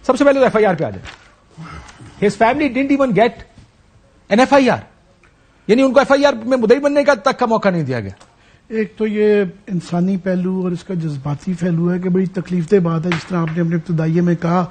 سب سے پہلے تو FIR پہ آ جائے. His family didn't even get an FIR. یعنی ان کو FIR میں مدعی بننے کا تک کا موقع نہیں دیا گیا. ایک تو یہ انسانی پہلو اور اس کا جذباتی پہلو ہے کہ بڑی تکلیف دہ بات ہے، جس طرح آپ نے اپنے ابتدائیے میں کہا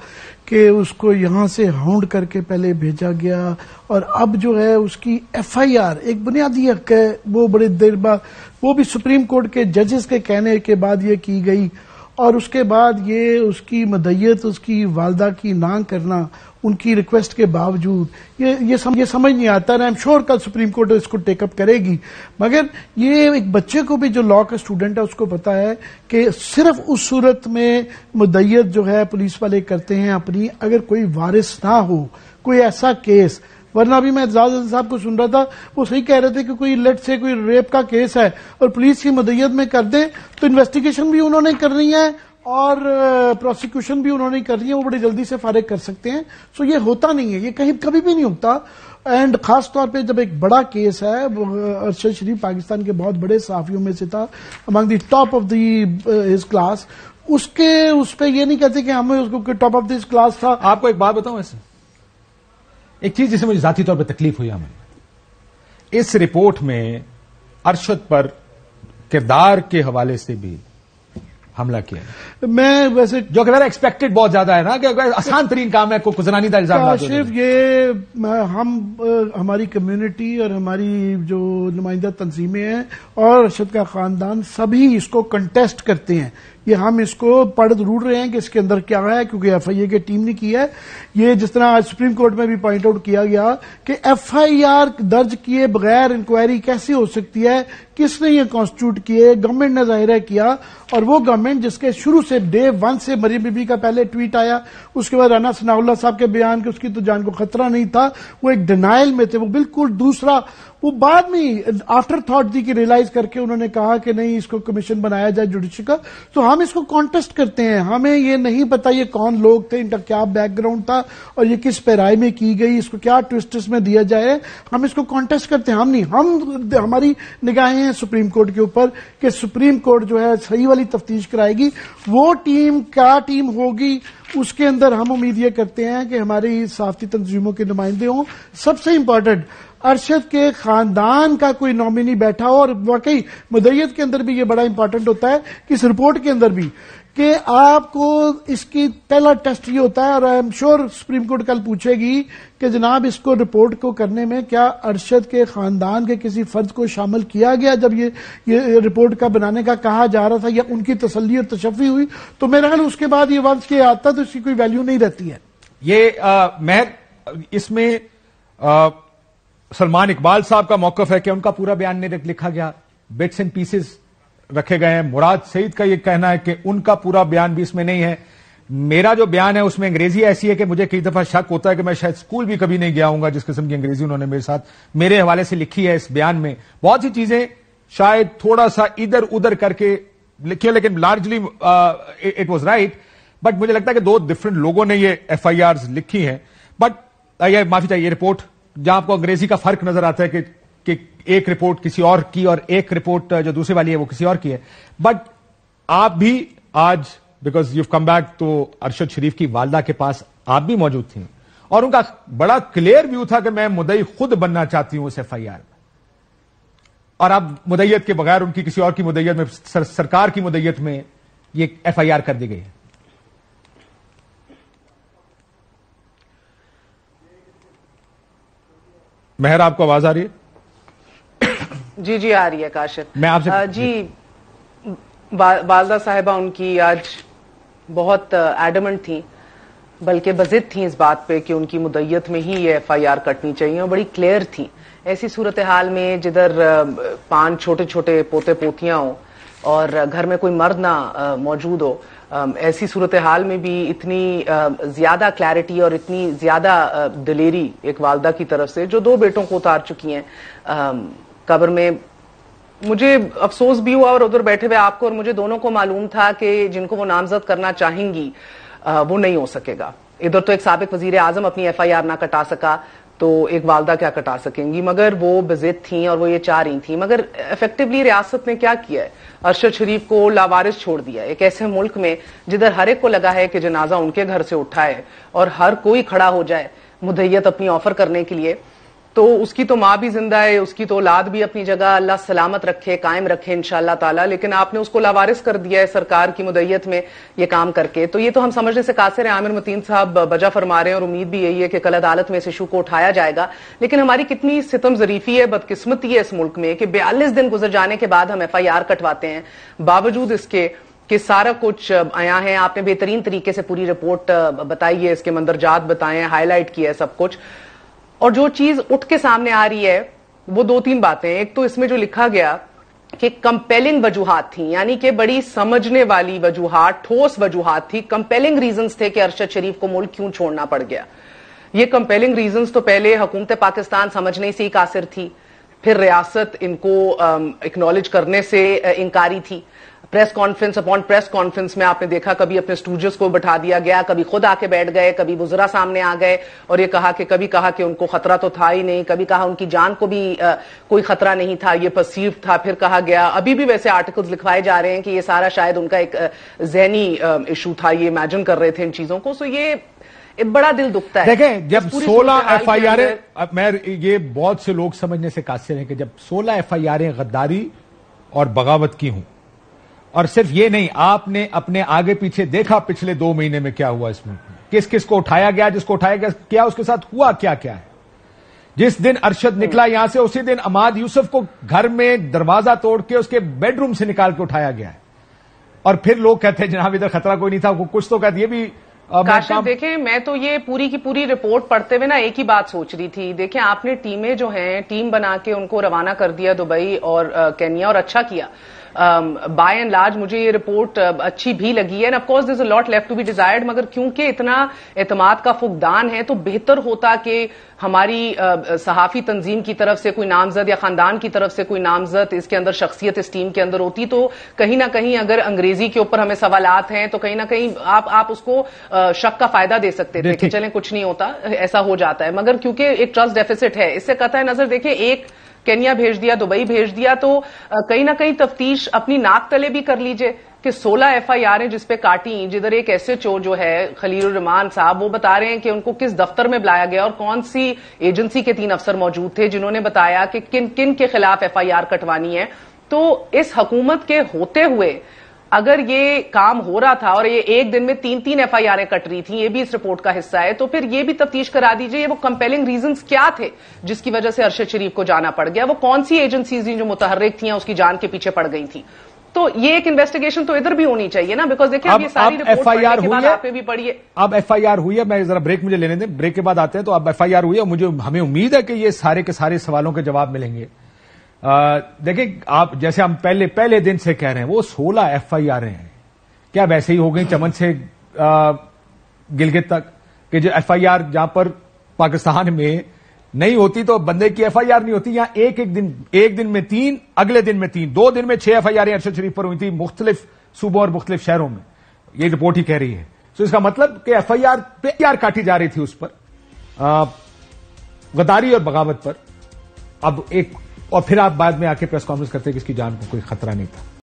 کہ اس کو یہاں سے ہاؤنڈ کر کے پہلے بھیجا گیا، اور اب جو ہے اس کی FIR ایک بنیادی حق ہے، وہ بڑے دیر بعد، وہ بھی سپریم کورٹ کے ججز کے کہنے کے بعد یہ کی گئی، اور اس کے بعد یہ اس کی مدعیت اس کی والدہ کی نہ کرنا ان کی ریکویسٹ کے باوجود، یہ سمجھ نہیں آتا. آئی ایم شیور کل سپریم کورٹ اس کو ٹیک اپ کرے گی، مگر یہ ایک بچے کو بھی جو لا کا اسٹوڈنٹ ہے اس کو پتا ہے کہ صرف اس صورت میں مدعیت جو ہے پولیس والے کرتے ہیں اپنی، اگر کوئی وارث نہ ہو، کوئی ایسا کیس. ورنہ ابھی میں اعزاز علی صاحب کو سن رہا تھا، وہ صحیح کہہ رہے تھے کہ کوئی لیٹ سے کوئی ریپ کا کیس ہے اور پولیس کی مدعیت میں کر دیں تو انویسٹیگیشن بھی انہوں نے کرنی ہے اور پروسیکیوشن بھی انہوں نے کرنی ہے، وہ بڑی جلدی سے فارغ کر سکتے ہیں. سو یہ ہوتا نہیں ہے، یہ کہیں کبھی بھی نہیں ہوتا. اینڈ خاص طور پہ جب ایک بڑا کیس ہے، ارشد شریف پاکستان کے بہت بڑے صحافیوں میں سے تھا، among the top of the his class, اس پہ یہ نہیں کہتے کہ ہمیں اس کو ٹاپ آف دس کلاس تھا. آپ کو ایک بات بتاؤں، ایسے ایک چیز جسے مجھے ذاتی طور پہ تکلیف ہوئی ہمیں، اس رپورٹ میں ارشد پر کردار کے حوالے سے بھی حملہ کیا. میں ویسے جو کہ میرا ایکسپیکٹڈ بہت زیادہ ہے نا، کہ آسان ترین کام ہے کو زنانی کا الزام. کاشف، یہ ہماری کمیونٹی اور ہماری جو نمائندہ تنظیمیں ہیں اور ارشد کا خاندان سبھی اس کو کنٹیسٹ کرتے ہیں. یہ ہم اس کو پڑھ ضرور رہے ہیں کہ اس کے اندر کیا ہے، کیونکہ FIA کی ٹیم نے کی ہے. یہ جس طرح آج سپریم کورٹ میں بھی پوائنٹ آؤٹ کیا گیا کہ FIR درج کیے بغیر انکوائری کیسے ہو سکتی ہے، کس نے یہ کانسٹیٹیوٹ کیے، گورنمنٹ نے ظاہر کیا، اور وہ گورنمنٹ جس کے شروع سے ڈے 1 سے مریم بی بی کا پہلے ٹویٹ آیا، اس کے بعد رانا ثناء اللہ صاحب کے بیان کہ اس کی تو جان کو خطرہ نہیں تھا، وہ ایک ڈینائل میں تھے. وہ بالکل دوسرا، وہ بعد میں آفٹر تھاٹ تھی کہ ریلائز کر کے انہوں نے کہا کہ نہیں اس کو کمیشن بنایا جائے جوڈیشل کا. تو ہم اس کو کانٹیسٹ کرتے ہیں، ہمیں یہ نہیں پتا یہ کون لوگ تھے، ان کا کیا بیک گراؤنڈ تھا اور یہ کس پیرائی میں کی گئی، اس کو کیا ٹوسٹس میں دیا جائے. ہم اس کو کانٹیسٹ کرتے ہیں، ہماری نگاہیں ہیں سپریم کورٹ کے اوپر کہ سپریم کورٹ جو ہے صحیح والی تفتیش کرائے گی. وہ ٹیم کیا ٹیم ہوگی، اس کے اندر ہم امید یہ کرتے ہیں کہ ہماری صحافتی تنظیموں کے نمائندے ہوں. سب سے امپورٹنٹ ارشد کے خاندان کا کوئی نامنی بیٹھا ہو، اور واقعی مدعیت کے اندر بھی یہ بڑا امپورٹنٹ ہوتا ہے کہ اس رپورٹ کے اندر بھی کہ آپ کو اس کی پہلا ٹیسٹ یہ ہوتا ہے، اور I am sure supreme court کل پوچھے گی کہ جناب اس کو رپورٹ کو کرنے میں کیا ارشد کے خاندان کے کسی فرد کو شامل کیا گیا جب یہ رپورٹ کا بنانے کا کہا جا رہا تھا، یا ان کی تسلی اور تشفی ہوئی. تو میرا خیال اس کے بعد یہ ونس کے آتا تو اس کی کوئی ویلیو نہیں رہتی ہے. یہ مہر، اس میں سلمان اقبال صاحب کا موقف ہے کہ ان کا پورا بیان نہیں لکھا گیا، بٹس اینڈ پیسز رکھے گئے ہیں. مراد سعید کا یہ کہنا ہے کہ ان کا پورا بیان بھی اس میں نہیں ہے. میرا جو بیان ہے اس میں انگریزی ایسی ہے کہ مجھے کئی دفعہ شک ہوتا ہے کہ میں شاید اسکول بھی کبھی نہیں گیا ہوں گا، جس قسم کی انگریزی انہوں نے میرے ساتھ میرے حوالے سے لکھی ہے. اس بیان میں بہت سی چیزیں شاید تھوڑا سا ادھر ادھر کر کے لکھی ہے، لیکن largely it was right. But مجھے لگتا ہے کہ دو ڈفرنٹ لوگوں نے یہ FIRs لکھی ہیں. بٹ یہ معافی چاہیے، یہ رپورٹ جہاں آپ کو انگریزی کا فرق نظر آتا ہے کہ ایک رپورٹ کسی اور کی اور ایک رپورٹ جو دوسری والی ہے وہ کسی اور کی ہے. بٹ آپ بھی آج بیکاز یو کم بیک تو ارشد شریف کی والدہ کے پاس آپ بھی موجود تھیں، اور ان کا بڑا کلیئر ویو تھا کہ میں مدعی خود بننا چاہتی ہوں اس FIR میں، اور اب مدعیت کے بغیر ان کی کسی اور کی مدعیت میں سرکار کی مدعیت میں یہ FIR کر دی گئی ہے. مہر، آپ کو آواز آ رہی ہے؟ جی آ رہی ہے کاشف. میں آپ سے جی والدہ صاحبہ ان کی آج بہت ایڈمنٹ تھیں، بلکہ بضد تھیں اس بات پہ کہ ان کی مدعیت میں ہی یہ FIR کٹنی چاہیے، اور بڑی کلیئر تھیں. ایسی صورتحال میں جدھر 5 چھوٹے چھوٹے پوتے پوتیاں ہوں اور گھر میں کوئی مرد نہ موجود ہو، ایسی صورتحال میں بھی اتنی زیادہ کلیئرٹی اور اتنی زیادہ دلیری ایک والدہ کی طرف سے جو 2 بیٹوں کو اتار چکی ہیں قبر میں. مجھے افسوس بھی ہوا، اور ادھر بیٹھے ہوئے آپ کو اور مجھے دونوں کو معلوم تھا کہ جن کو وہ نامزد کرنا چاہیں گی وہ نہیں ہو سکے گا. ادھر تو ایک سابق وزیر اعظم اپنی FIR نہ کٹا سکا، تو ایک والدہ کیا کٹا سکیں گی، مگر وہ بضد تھیں اور وہ یہ چاہ رہی تھیں. مگر افیکٹولی ریاست نے کیا کیا ہے؟ ارشد شریف کو لاوارث چھوڑ دیا ایک ایسے ملک میں جدھر ہر ایک کو لگا ہے کہ جنازہ ان کے گھر سے اٹھائے اور ہر کوئی کھڑا ہو جائے مدعیت اپنی آفر کرنے کے لیے. تو اس کی تو ماں بھی زندہ ہے، اس کی تو اولاد بھی اپنی جگہ، اللہ سلامت رکھے، قائم رکھے انشاءاللہ تعالی، لیکن آپ نے اس کو لاوارث کر دیا ہے سرکار کی مدعیت میں یہ کام کر کے. تو یہ تو ہم سمجھنے سے قاصر ہیں. عامر متین صاحب بجا فرما رہے ہیں اور امید بھی یہی ہے کہ کل عدالت میں اس ایشو کو اٹھایا جائے گا. لیکن ہماری کتنی ستم ظریفی ہے، بدقسمتی ہے اس ملک میں کہ 42 دن گزر جانے کے بعد ہم FIR کٹواتے ہیں، باوجود اس کے کہ سارا کچھ آیا ہے. آپ نے بہترین طریقے سے پوری رپورٹ بتائی ہے، اس کے مندرجات بتائے ہیں، ہائی لائٹ کیا ہے سب کچھ. اور جو چیز اٹھ کے سامنے آ رہی ہے وہ 2-3 باتیں. ایک تو اس میں جو لکھا گیا کہ کمپیلنگ وجوہات تھیں، یعنی کہ بڑی سمجھنے والی وجوہات، ٹھوس وجوہات تھی، کمپیلنگ ریزنز تھے کہ ارشد شریف کو ملک کیوں چھوڑنا پڑ گیا. یہ کمپیلنگ ریزنز تو پہلے حکومت پاکستان سمجھنے سے ہی قاصر تھی، پھر ریاست ان کو اکنالج کرنے سے انکاری تھی. Press conference upon press conference میں آپ نے دیکھا کبھی اپنے اسٹوڈیوز کو بٹھا دیا گیا، کبھی خود آ کے بیٹھ گئے، کبھی وزراء سامنے آ گئے اور یہ کبھی کہا کہ ان کو خطرہ تو تھا ہی نہیں، کبھی کہا ان کی جان کو بھی کوئی خطرہ نہیں تھا، یہ پرسیو تھا. پھر کہا گیا، ابھی بھی ویسے آرٹیکلز لکھوائے جا رہے ہیں کہ یہ سارا شاید ان کا ایک ذہنی ایشو تھا، یہ امیجن کر رہے تھے ان چیزوں کو. سو یہ بڑا دل دکھتا ہے. دیکھیں جب 16 FIR، میں یہ بہت سے لوگ سمجھنے سے قاصر ہیں کہ جب 16 FIR غداری اور بغاوت کی ہوں، اور صرف یہ نہیں، آپ نے اپنے آگے پیچھے دیکھا پچھلے 2 مہینے میں کیا ہوا اس ملک میں، کس کس کو اٹھایا گیا، جس کو اٹھایا گیا کیا اس کے ساتھ ہوا کیا ہے. جس دن ارشد نکلا یہاں سے اسی دن عماد یوسف کو گھر میں دروازہ توڑ کے اس کے بیڈ روم سے نکال کے اٹھایا گیا ہے. اور پھر لوگ کہتے ہیں جناب ادھر خطرہ کوئی نہیں تھا، کچھ تو کہتے. یہ بھی کاشف دیکھیں، میں تو یہ پوری کی پوری رپورٹ پڑھتے ہوئے نا ایک ہی بات سوچ رہی تھی. دیکھیں آپ نے ٹیمیں جو ہیں، ٹیم بنا کے ان کو روانہ کر دیا دبئی اور کینیا، اور اچھا کیا. بائی اینڈ لارج مجھے یہ رپورٹ اچھی بھی لگی ہے. And of course there is a lot left to be desired, مگر کیونکہ اتنا اعتماد کا فقدان ہے تو بہتر ہوتا کہ ہماری صحافی تنظیم کی طرف سے کوئی نامزد یا خاندان کی طرف سے کوئی نامزد اس کے اندر شخصیت اس ٹیم کے اندر ہوتی. تو کہیں نہ کہیں اگر انگریزی کے اوپر ہمیں سوالات ہیں تو کہیں نہ کہیں آپ اس کو شک کا فائدہ دے سکتے تھے کہ چلیں کچھ نہیں ہوتا، ایسا ہو جاتا ہے. مگر کیونکہ ایک ٹرسٹ ڈیفیسٹ ہے، اس سے قطع نظر دیکھیں ایک کینیا بھیج دیا، دبئی بھیج دیا، تو کہیں نہ کہیں تفتیش اپنی ناک تلے بھی کر لیجئے کہ 16 FIR جس پہ کاٹی، جدھر ایک SHO جو ہے خلیل الرحمان صاحب، وہ بتا رہے ہیں کہ ان کو کس دفتر میں بلایا گیا اور کون سی ایجنسی کے 3 افسر موجود تھے جنہوں نے بتایا کہ کن کے خلاف FIR کٹوانی ہے. تو اس حکومت کے ہوتے ہوئے اگر یہ کام ہو رہا تھا اور یہ ایک دن میں 3 FIR کٹ رہی تھیں، یہ بھی اس رپورٹ کا حصہ ہے، تو پھر یہ بھی تفتیش کرا دیجئے وہ کمپیلنگ ریزنز کیا تھے جس کی وجہ سے ارشد شریف کو جانا پڑ گیا. وہ کون سی ایجنسیز جو متحرک تھیں اس کی جان کے پیچھے پڑ گئی تھیں. تو یہ ایک انویسٹیگیشن تو ادھر بھی ہونی چاہیے نا، بیکاز دیکھیں اب یہ ساری رپورٹ پڑھنے کے بعد آپ بھی پڑھیے. اب FIR ہوئی ہے، میں ذرا بریک مجھے لینے دیں، بریک کے بعد آتے ہیں. تو اب FIR ہوئی ہے، ہمیں امید ہے کہ یہ سارے کے سارے سوالوں کے جواب ملیں گے. دیکھیں آپ جیسے ہم پہلے دن سے کہہ رہے ہیں وہ 16 FIR ہیں، کیا ویسے ہی ہو گئی چمن سے گلگت تک کہ جو FIR جہاں پر پاکستان میں نہیں ہوتی تو بندے کی FIR نہیں ہوتی، یہاں ایک دن میں 3، اگلے دن میں 3، 2 دن میں 6 FIR ارشد شریف پر ہوئی تھی مختلف صوبوں اور مختلف شہروں میں. یہ رپورٹ ہی کہہ رہی ہے. تو اس کا مطلب کہ FIR کاٹی جا رہی تھی اس پر، غداری اور بغاوت پر. اب اور پھر آپ بعد میں آ کے پریس کانفرنس کرتے کہ اس کی جان کو کوئی خطرہ نہیں تھا.